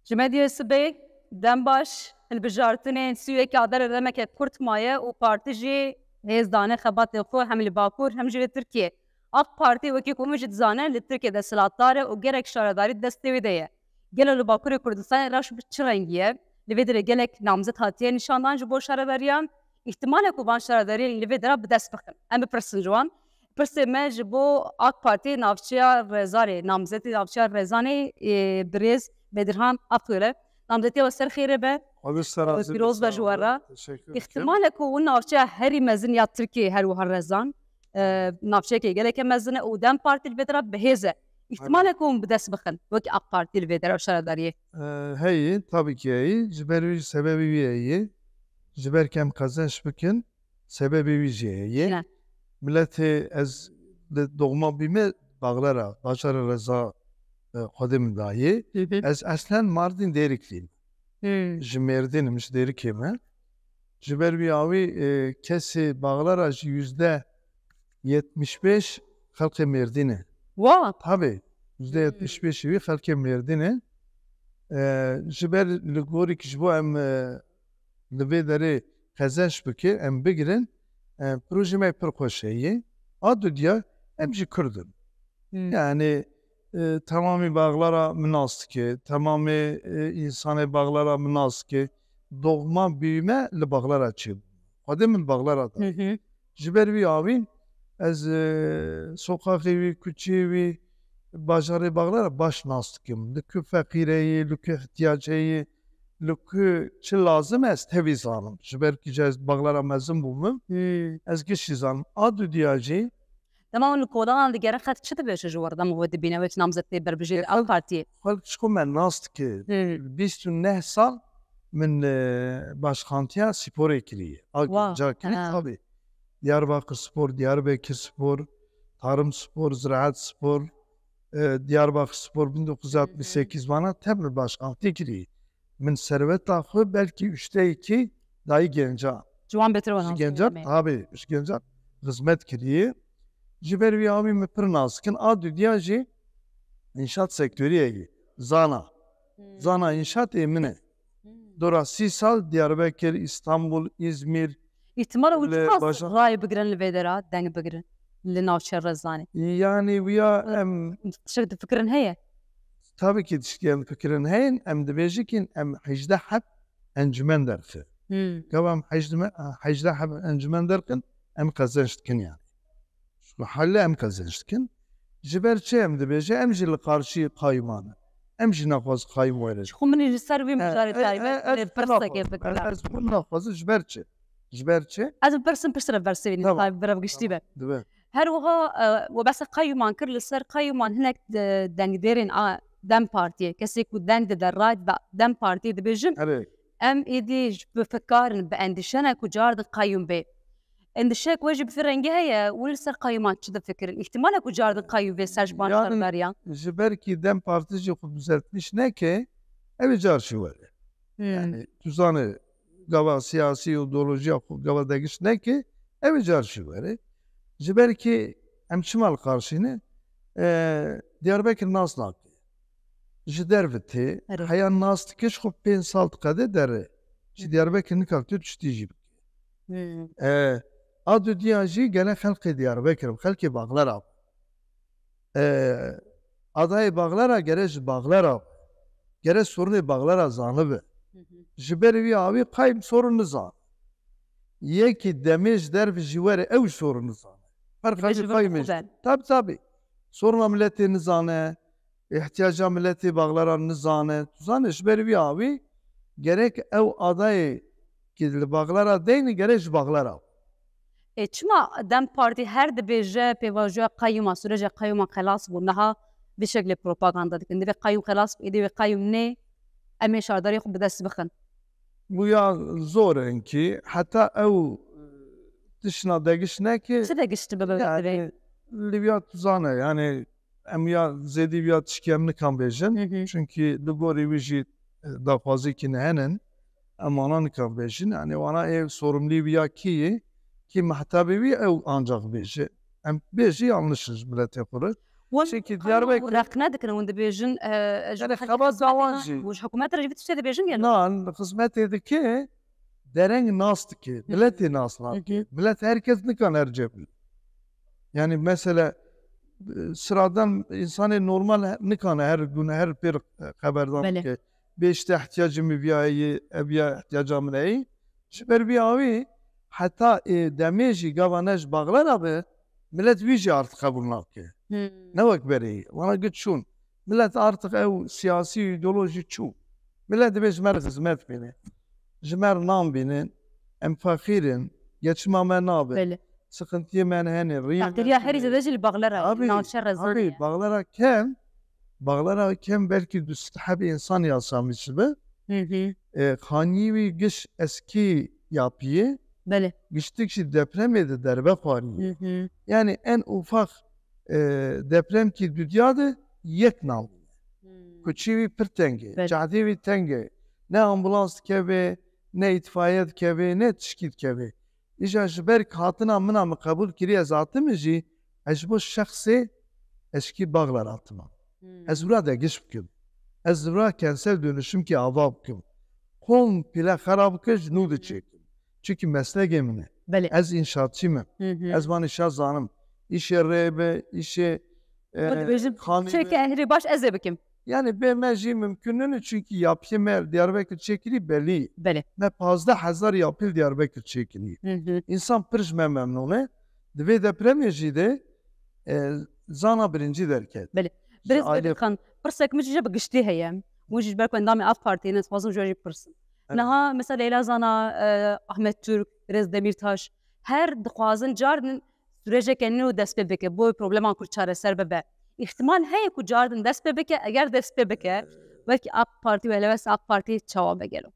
Cimediye Sibey, Dembaş, Hilbijartinên Sûyekê adere demeke Kurt maye û partî jî hêzdane xebatê xwe hem li Bakur hem jî li Tirkiye. AK Partî wekî ku min jî dizane li Tirkiye desthilatdar e û gerek şaredarî destê wê de ye. Gelo li Bakurê Kurdistanê reş bi çi rengî ye? Li vê derê gelek namzet hatiye nîşandan ji bo şaredariyan. İhtimalê ku van şaredariyên li vê dera bi dest bixin. Em bipirsin ji wan. Pirsê me ji bo AK Partî navçeya Rezanê, namzetê navçeya Rezanê Birêz Bedirhan Akgöre. Namzetiya we ser xêr be. Pîroz be ji we re. İhtimalê ku hûn navçeya herî mezin ya Tirkiye her wiha Rezan. Navçeyekê geleke mezin e û Dem Partî li vê dera bihêz e. İhtimalê ku hûn bi dest bixin wekî AK Partî li vê dera şaredariyê. Heyî, tabii ki heyî. Ji ber wî sebebî wî heyî. Ji ber kem qezenç bikin, sebebî wî jî heyî. Milletê ez li doğma bîme Baglara, Başar Reza xwedê min dayê. Ez eslen Mardin Dêrîkliyim. Ji Mêrdînim, ji Dêrikê me. Ji ber wî awî kesê Baglara ji %75 xelkê Mêrdînê. Wa! Tabii, %75'i wî xelkê Mêrdînê. Ji ber li gorî ji bo em li vê derê qezenç bike, em bigirin, projê me pir xweş heye. A dudiya em jî Kurd in. Yani tamamê Baglara min nas dike, tamamê însanê Baglara min nas dike. Doğma büyüme li Baglara çi. Xwedê min Baglara da. Ji ber wî awî ez soqaxê wî, kuçeyê wî, bajarê Baglara baş nas dikim. Li ku feqîreyê, li ku ihtiyac heye, li ku çi lazim e ez tevî zanim. Ji ber ku ez Baglara mezin bûmim, ez giştî zanim. A dudiya jî Dema li kodanan digere xet çi dibêje ji we dema we dibîne wekî namzetê berbijêr AK Partiyê. xelk ji ku me nas dike. 29 sal min başxantiya sporê kiriye. Ca kiriye tabii. Diyarbakır Spor, Diyarbakır Spor, Tarım Spor, Ziraat Spor, Diyarbakır Spor 1968 bana temel başkanlığı kiriye. Min serveta xwe belki 3'te 2 dayı genca. Ciwan betir wan Genca tabii, genca hizmet kiriye. Ji ber wî awî me pir nas dikin. A dudiya jî inşaat sektörü heye. Zana inşaatê min e. Dora 30 sal Diyarbakır, İstanbul, İzmir. İhtimal û çi xas rayê bigirin li vê dera, deng bigirin li navçeya Rezanê. Yani wîya em Tiştek di fikirin heye? tabii ki tiştiyên fikirin heyin, em dibêje kîn em 18 heb encûmen derxin. Gava em 18 heb encûmen derxin, em qezenç dikin yani. Helle em qezenç dikin. Ji ber çi em dibêje, em jî li qarşî qayman in. Em jî naxwaz qayım were. Xwe min ji ser wî mijarê me pirsekê fikir. Ez hûn naxwazim ji ber çi? Ji ber çi? Ez bipirsim pirsire bersivînî berev giştî be. Dibe. Her wiha we behsa qayûman kir li ser qayûman hinek dengdêrên a Dem Partiyê kesê ku deng dide rayê Dem Partiyê dibêjin em êdî bi fikarin bi endişene ku car di qayûm bê. Endişek we jî bi firengî heye û li ser qayûman çi difikirin? İhtimalê ku car di qayû vê ser ji ban şerdariyan. Ji ber kî Dem Partî jî xwe düzeltmiş neke, ev ê car jî were. Yani tu zanî gava siyasî ideolojiya xwe gava degiş neke, ev ê car jî were. Ji ber kî em çima li qarşîne Diyarbakır nas nake. Ji dervitê heya nas dike ji xwe 5 sal diqede derê. Ji Diyarbakır nikaftir tiştî jî bike. A dudiya jî gelek xelkê Diyarbakır, xelkê Baglara. Adayê Baglara gere ji Baglara. Gere sorunê Baglara zanibe. Ji ber wî awî qayîm sorun nizan. Yekî demê ji derve jî were ew sorun nizane. Tabii. Soruna milletê nizane, ihtiyaca milletê Baglara nizane. Tu zanî ji ber wî awî gerek ew adayê ki li Baglara deyne gerek ji Baglara. Çima Dem Partî her dibêje pêvajoya qayûma süreca qayûma xelas bû niha vê şeklê propaganda dikin. Divê qayûm xelas êdî wê qayûm nê em ê şardariyê xwe bi dest bixin. Wîya zor in kî heta ew tişna degiş neke. Çi degiştî bi divê? Li wîya tu zane yani em ya zêdî wîya tişkî em nikan bêjin. Çünkü li gorî wî jî daxwazîkî henin. Em wana nikan bêjin. Yani wana ev sorumlî wîya kî ye? Ki mehtebê wî ew ancak bêje. Em bêjî yanlış ji milletê xwe re. Çünkü Diyarbakır رقنا دكنا وند بيجن yani xebat davancı. وش حكومات رجبت تشتري بيجن يعني Nan hizmet ediki dereng nastı ki. Milleti naslar ki. Millet herkes ne kan ercebil. Yani mesela sıradan insanı normal ne kan her gün her bir haberdan ki. Beşte ihtiyacımı bir ayı, ebiya ihtiyacımı neyi? Süper bir avi hatta demeji gavanaj bağlar abi millet vici artık kabulnak ki. Ne vak beri? Bana güçün. Millet artık ev siyasi ideoloji çu. Millet de jmer hizmet bini. Jmer nam binin. Em fakirin. Geçmame nabe. بله Sıkıntıya men hani. تقدر هري زدج البغلرة Abi, ناشر abi زانية bağlara kem belki düstahabi insan yasamış gibi. Hanivi güç eski yapıyı بله güçtükçe deprem edi derbe fari. Yani en ufak deprem ki dünyada yek nal. Küçüğü bir tenge, Evet. cadivi tenge. Ne ambulans kebe, ne itfaiye kebe, ne tişkit kebe. İşte jiber hatına mı kabul kiriye zatı mı ji? Ez bu şahsi eski bağlar atıma. Ez burada geçip ez burada kentsel dönüşüm ki avab kim. Komple harap kız nudu çekim. Çünkü meslek emine. بله Ez inşaatçıyım. Ez ben inşaat zanım. İşe rebe, işe وند بيجن kanı. شيء كأهري باش أزبكم Yani BMC mümkününü çünkü yapı mer Diyarbakır çekili belli. بله Ne fazla hazar yapıl Diyarbakır çekili. İnsan pırş memnun. Dve depremeci de zana birinci derket. بله برز بدخن برسك مش جاب قشتي هي وجي بالك اندامي اف بارتي ناس فازم جوجي برسن نها مثلا ليلى زانا احمد ترك رز دميرتاش her دخوازن جاردن sürece kendini dest bebeke bu problema kur çareser bebe ihtimal heye ku jardin dest bebeke eğer dest bebeke belki AK Parti ve levas AK Parti cevabı gelo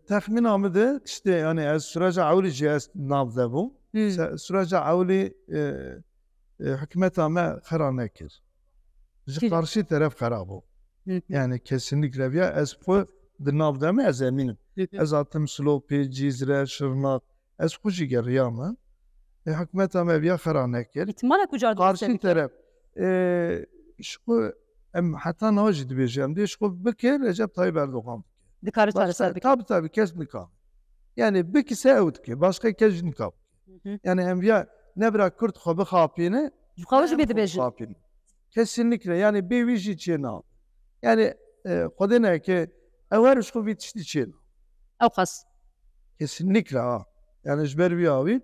Tahmin amide işte yani az sürece avli cihaz nabze bu. Sürece avli hükümet ama karar nekir. Karşı taraf karar bu. Yani kesinlikle bir az bu nabze mi az eminim. Az atım Slopi, Cizre, Şırnak, az kucu geriyama. Hükümet ama bir karar nekir. ihtimal ku jardin Karşı taraf şu hatta nacid diyeceğim diye şu bekir Recep Tayyip Erdoğan. dikarı çareser beke Tabii kesinlikle. Yani bir kişi evut ki başka kişi nikah. Yani enbiya ne bırak Kürt xobu xapini juqavj bedi bejin kesinlikle yani bir vici çena. Yani kodene ki evvel şu bitişti çena. او خاص Kesinlikle ha. Yani jber bir abi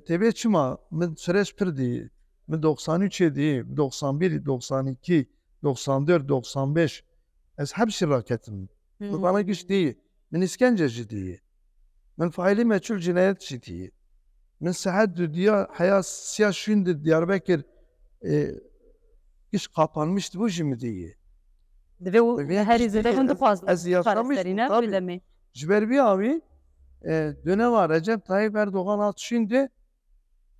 tabii çıma min süreç pirdi min 93 idi 91 92 94 95 ez hepsi raketim. Bu bana güç değil. Min iskence değil. من faili meçhul cinayet ciddi. من saat dünya hayat siyasında Diyarbakır iş kapanmıştı bu şimdi değil. ve her izlede hem de fazla Az yaşamış çareserine bilemi Cüberbi abi dönem var Recep Tayyip Erdoğan atışında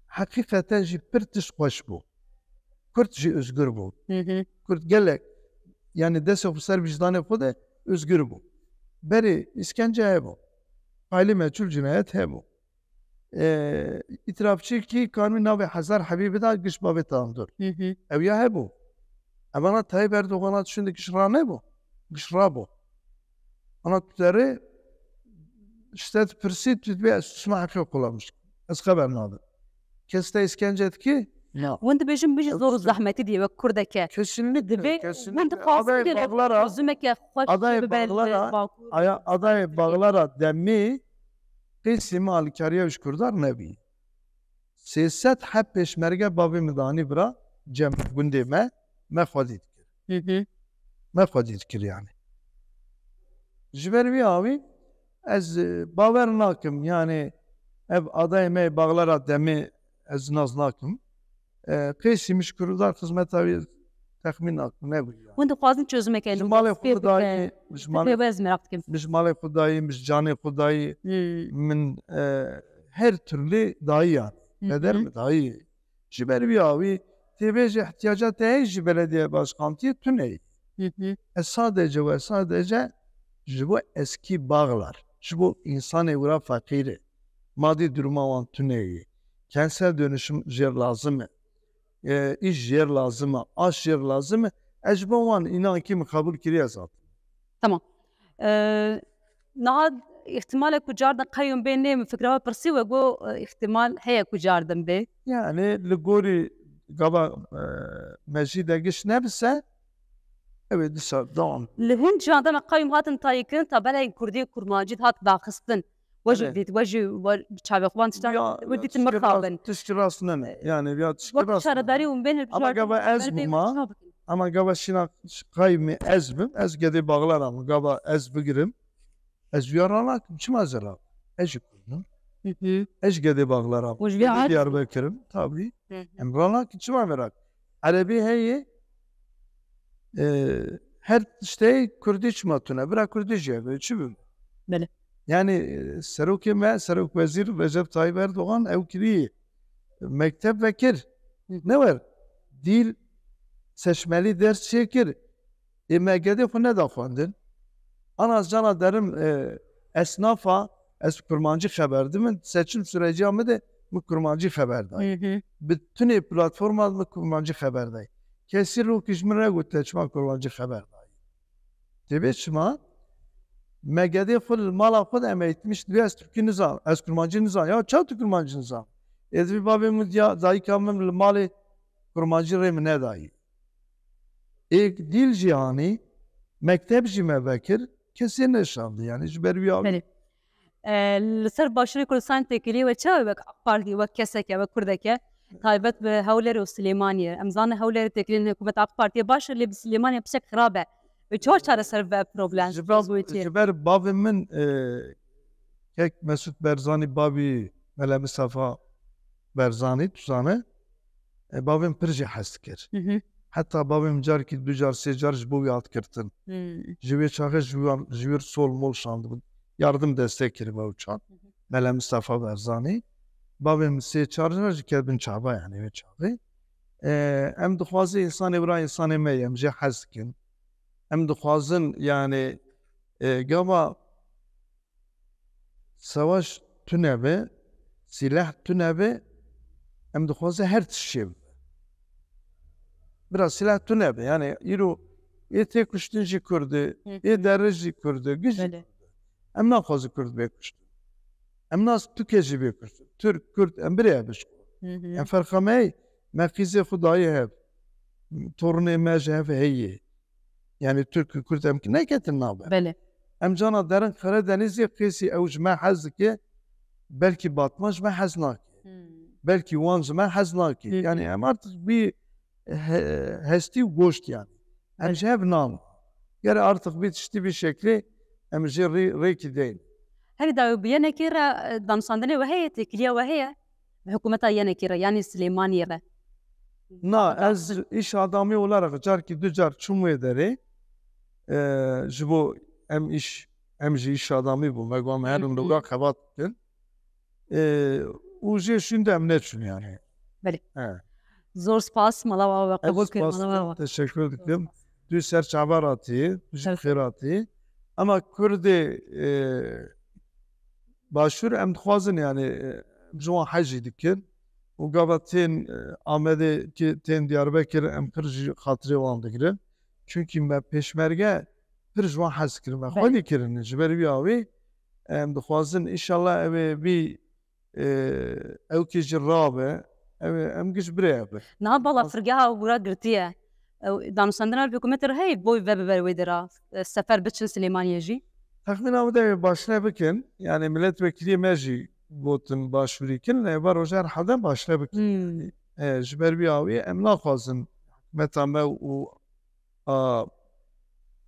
hakikaten jipirtiş hoş bu. Kürt özgür bu. Kürt gelek yani desofiser vicdanı bu da özgür bu. Beri iskence bu. Faili meçhul cinayet he bu. İtirafçı ki kanun navi Hazar Habibi da güç babı tanıdır. Ev ya he bu. Ama Tayyip Erdoğan'a şimdi güçra ne bu? Güçra bu. Ana tutarı işte pırsit bir susma hakkı kullanmış. Az haber nadir. Keste iskence et ki وانت بيجن بيجي زور الزحمه دي وكردك kesinlikle دبي kesinlikle وانت خاص aday bağlara زمك يا خوش aday bağlara demi qismi al-kariye kurdar nebi. Siyaset hep peşmerge babı midani bira cem gündeme mefadit kir. Mefadit kir yani. Jibervi abi az baver nakim yani ev aday me bağlara demi az naz nakim. Qismi kurdar hizmet abi tahmin nakim ne bu ya. وانت خاصن çözmek yani Mali Khudayı, bez merak ettim mali Khudayı, cani Khudayı, min her türlü dayı yani. Neden mi dayı? Jibervi abi tebeci ihtiyacatı her belediye başkanlığı tüneyi. Sadece ve sadece bu eski bağlar, bu insan evra fakiri, maddi duruma olan tüneyi, kentsel dönüşüm lazım. iş yer lazım, aş yer lazım. Ecba wan inan ki kabul kiriye zaten. Tamam. Nahad ihtimal ku cardan qayyum beyne fikra persi ve go ihtimal heye ku cardan be. Yani li gorî gava mecîde giş nebise evet dişa devam. Li hin cardan qayyum hatin tayikin ta belay Kurdî kurmacî hat daxistin. Wajî Evet. dît wajî çavexwan tiştan we dîtin mirxabin. Tişkî rastına ne? Yani ya tişkî Wek rastına. şaredarî û bên Ama gava ez buma. Ama gava şina qayyumê ez bim. Ez gedê bağlaram. Gava ez bigirim. Ez yarana çim azera. Ez jî Kurdum. Ez gedê bağlaram. Wajî Diyarbakır'ım tabii. Em rana çim averak. Erebî heye her tiştê Kurdî çima tune. Bira Kurdî jî çi bim. Bele. Yani Serokê me Serok Wezîr Recep Tayyip Erdoğan ew kirî mektep vekir. Ne var? Dil seçmeli ders çekir. MGD xwe nedaxwandin. Anas cana derim esnafa ez kurmancı xeberdi min seçim süreci me de bu kurmancı xeberday. Bütün platforma bu kurmancı xeberday. Kesir ro kişmire gotte çma kurmancı xeberday. Tebe çma MGD xwe mala xwe de em etmiş diyas Türkiye nizam. Ez kurmancı nizam. Ya çav kurmancı nizam. Ez bir babê min ya dayîka min li malê kurmancı rê min nedayî. Êk dîl cihanî mektep jî me vekir kesê neşandı yani ji ber wî Bele. Li ser başarî Kurdistanê têkilî we çawe wek Partî wek keseke wek Kurdeke taybet bi Hewlêrê û Silêmaniyê. Em zanin Hewlêrê têkilîn hikûmet AK Partiye baş e lê bi Silêmaniyê pisek xirab e. Ve çawa çareser ve problem? ji ber bavê min kek Mesut Barzanî bavî Mele Mustafa Barzanî tu zane bavê min pir jî hez dikir. Heta bavê min carekî du car sê car ji bo wî hat girtin. Ji wê çaxê ji wî sol mol şandibûn. Yardım destek kiribe ew çand. Mele Mustafa Barzanî. Bavê min sê çar jar ji ketibin çava yani wê çavê. Em dixwazin însanê bira însanê me ye em jê hez dikin. Em dixwazin yani gava savaş tunebe, silah tunebe em dixwazin her tişê bibe. Biraz silah tunebe yani îro ê tê kuştin jî Kurdî, ê derir jî Kurdî, giş em naxwazin Kurd bê kuştin. Em nas Tirkiye jî bê kuştin. Türk, Kurd em birê biş. Em ferqa me me qîzê xwe dayê hev. Torunê me ji hev heye. Yani Türk Kürt em neketin nabe. Bele. Em cana derin Karadenizê qîsî ew ji me hez dike belkî Batman ji me hez nake. Belkî wan ji me hez nake. Yani em artık bir hestî û goşt yani. Em ji hev nan. Gere artık bir tiştî bir şekli em jê rêkî deyin. Herî da yenekî re danûstandanê we heye têkiliya we heye hikûmeta yenekî re yanî Silêmaniyê re. Na ez iş adamı olarak carkî du car çûm wê derê ji bo em jî iş adamî bûm me got me herin li wira xebat bikin û jê şûn de em neçûn yani. Belê. Zor spas mala we qebûl kir mala we. Teşekkür dikim. Du ser çavar hatî, du jî xêr hatî. Ama Kurdê başûr em dixwazin yani ji wan hejî dikin. û gava tên Amedê ki tên Diyarbekir em pir jî xatirê wan digirin. Çünkü me pêşmerge pir ji wan hez dikirin me xwedî kirin ji ber wî awê em dixwazin înşallah ew ê vî ewkê jî rabe em giş birê be. Niha bala firgeha wira girtiye danûstandina hikûmetê re heye bo ve biber wê de ra sefer biçin Silêmaniyê jî. Texmîna wê de başine bikin yani milletvekiliyê me jî gotin başvurî kirin êvar rojer hede başine bikin. Ji ber wî awê em naxwazin hikûmeta me û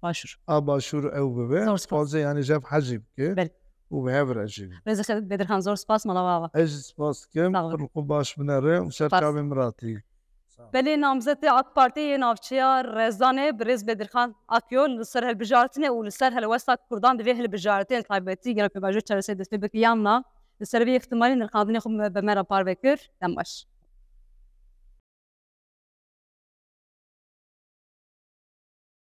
Başûr. A başûr ew bibe. Zor spas. Xwazê yani jev hejî bike Belê. û bi hev re jî. Rêzê Bedirxan zor spas mala we. Ez jî spas dikim Sağ ol. pir xwe baş binêre û serçavên min ratî. Belê namzetê AK Partiyê navçeya Rezdanê bi rêz Bedirxan Akyol li ser hilbijartinê û li ser helwesta Kurdan divê hilbijartiyên taybetî gel pêvajoya çaresê dest pê bikiyan na li ser vê ihtimalê nirxandinê xwe bi me re par vekir dem baş.